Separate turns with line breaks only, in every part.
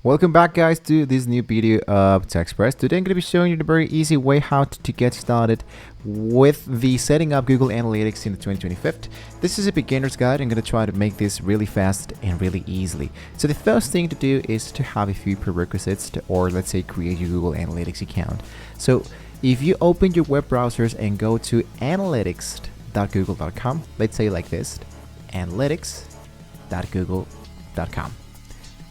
Welcome back guys to this new video of TechExpress. Today I'm going to be showing you the very easy way how to get started with the setting up Google Analytics in the 2025. This is a beginner's guide. I'm going to try to make this really fast and really easily. So the first thing to do is to have a few prerequisites or let's say create your Google Analytics account. So if you open your web browsers and go to analytics.google.com, let's say like this, analytics.google.com.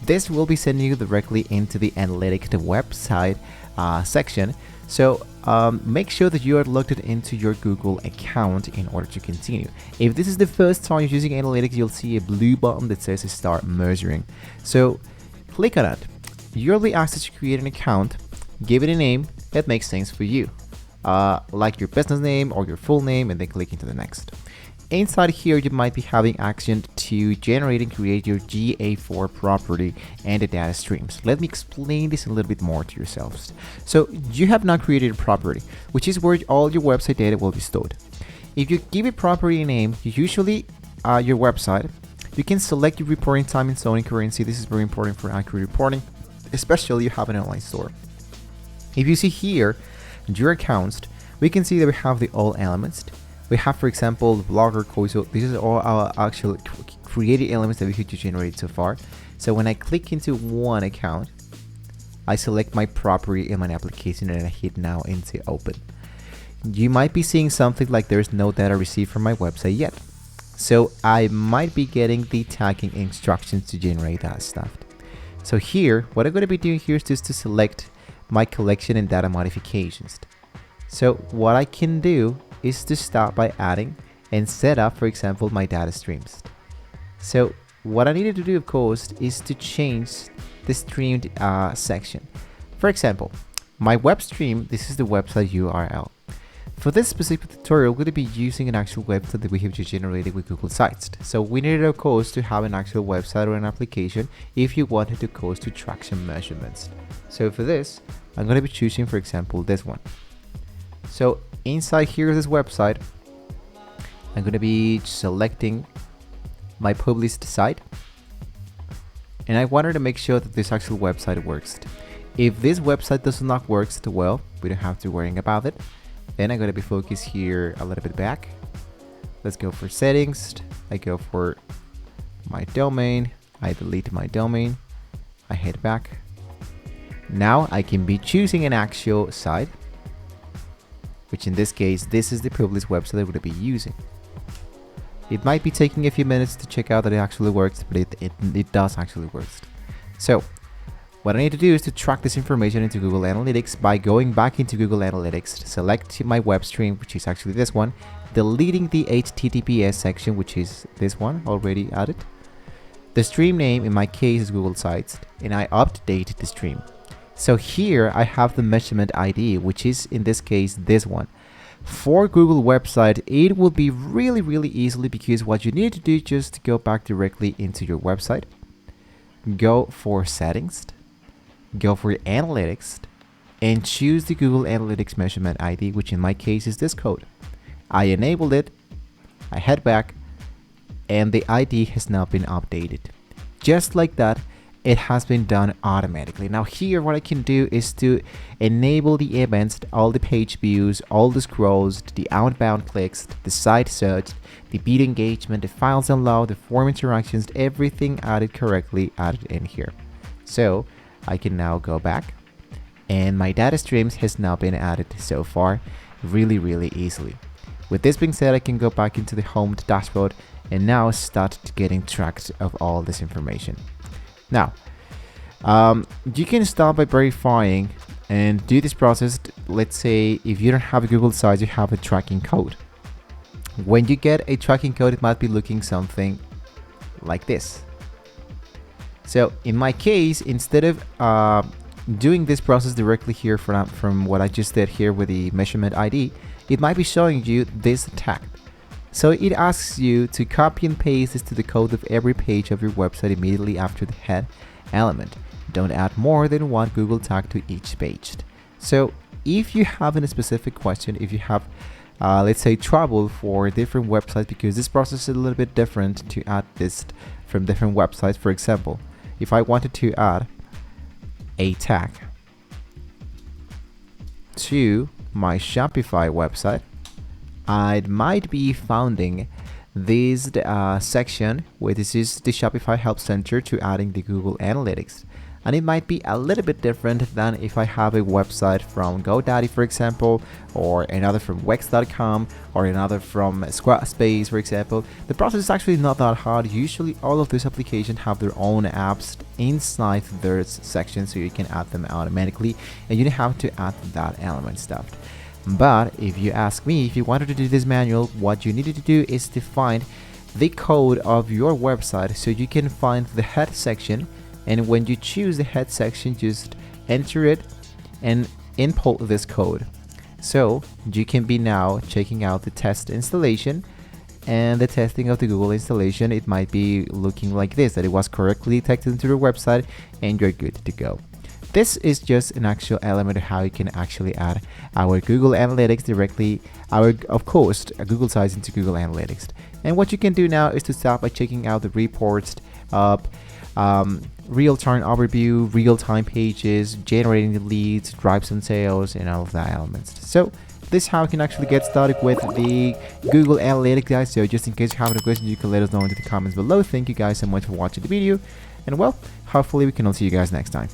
This will be sending you directly into the Analytics website section. So make sure that you are logged into your Google account in order to continue. If this is the first time you're using Analytics, you'll see a blue button that says Start Measuring. So click on it. You'll be asked to create an account, give it a name that makes sense for you, like your business name or your full name, and then click into the next. Inside here, you might be having action to generate and create your GA4 property and the data streams. Let me explain this a little bit more to yourselves. So you have now created a property, which is where all your website data will be stored. If you give a property a name, usually your website, you can select your reporting time and zoning currency. This is very important for accurate reporting, especially if you have an online store. If you see here, your accounts, we can see that we have the all elements. We have, for example, the blogger code. So this is all our actual created elements that we could generate so far. So when I click into one account, I select my property in my application and I hit now into open. You might be seeing something like there's no data received from my website yet. So I might be getting the tagging instructions to generate that stuff. So here, what I'm going to be doing here is just to select my collection and data modifications. So what I can do is to start by adding and set up, for example, my data streams. So what I needed to do, of course, is to change the streamed section. For example, my web stream, this is the website URL. For this specific tutorial, we're going to be using an actual website that we have just generated with Google Sites. So we needed, of course, to have an actual website or an application if you wanted, of course, to track some measurements. So for this, I'm going to be choosing, for example, this one. So inside here is this website. I'm going to be selecting my published site, and I wanted to make sure that this actual website works. If this website does not work well, we don't have to worry about it. Then I'm going to be focused here a little bit back. Let's go for settings. I go for my domain. I delete my domain. I head back. Now I can be choosing an actual site, which in this case, this is the published website I would be using. It might be taking a few minutes to check out that it actually works, but it does actually work. So what I need to do is to track this information into Google Analytics by going back into Google Analytics, select my web stream, which is actually this one, deleting the HTTPS section, which is this one already added. The stream name in my case is Google Sites, and I update the stream. So here I have the measurement ID, which is in this case this one. For Google website, it will be really easily, because what you need to do is just to go back directly into your website, go for settings, go for analytics, and choose the Google Analytics measurement ID, which in my case is this code. I enabled it, I head back, and the ID has now been updated. Just like that, it has been done automatically. Now here, what I can do is to enable the events, all the page views, all the scrolls, the outbound clicks, the site search, the bid engagement, the files download, the form interactions, everything added correctly added in here. So I can now go back, and my data streams has now been added so far really easily. With this being said, I can go back into the home dashboard and now start getting tracked of all this information. Now, you can start by verifying and do this process. Let's say if you don't have a Google site, you have a tracking code. When you get a tracking code, it might be looking something like this. So in my case, instead of doing this process directly here from what I just did here with the measurement ID, it might be showing you this tag. So it asks you to copy and paste this to the code of every page of your website immediately after the head element. Don't add more than one Google tag to each page. So if you have a specific question, if you have let's say trouble for different websites, because this process is a little bit different to add this from different websites. For example, if I wanted to add a tag to my Shopify website, I might be founding this section where this is the Shopify Help Center to adding the Google Analytics. And it might be a little bit different than if I have a website from GoDaddy, for example, or another from Wix.com, or another from Squarespace, for example. The process is actually not that hard. Usually all of these applications have their own apps inside their section, so you can add them automatically, and you don't have to add that element stuff. But if you ask me, if you wanted to do this manual, what you needed to do is to find the code of your website, so you can find the head section, and when you choose the head section, just enter it and input this code. So you can be now checking out the test installation and the testing of the Google installation. It might be looking like this, that it was correctly detected into your website and you're good to go. This is just an actual element of how you can actually add our Google Analytics directly, of course, Google sites into Google Analytics. And what you can do now is to start by checking out the reports, real-time overview, real-time pages, generating the leads, drives and sales, and all of that elements. So this is how you can actually get started with the Google Analytics, guys. So just in case you have any questions, you can let us know in the comments below. Thank you guys so much for watching the video, and well, hopefully we can all see you guys next time.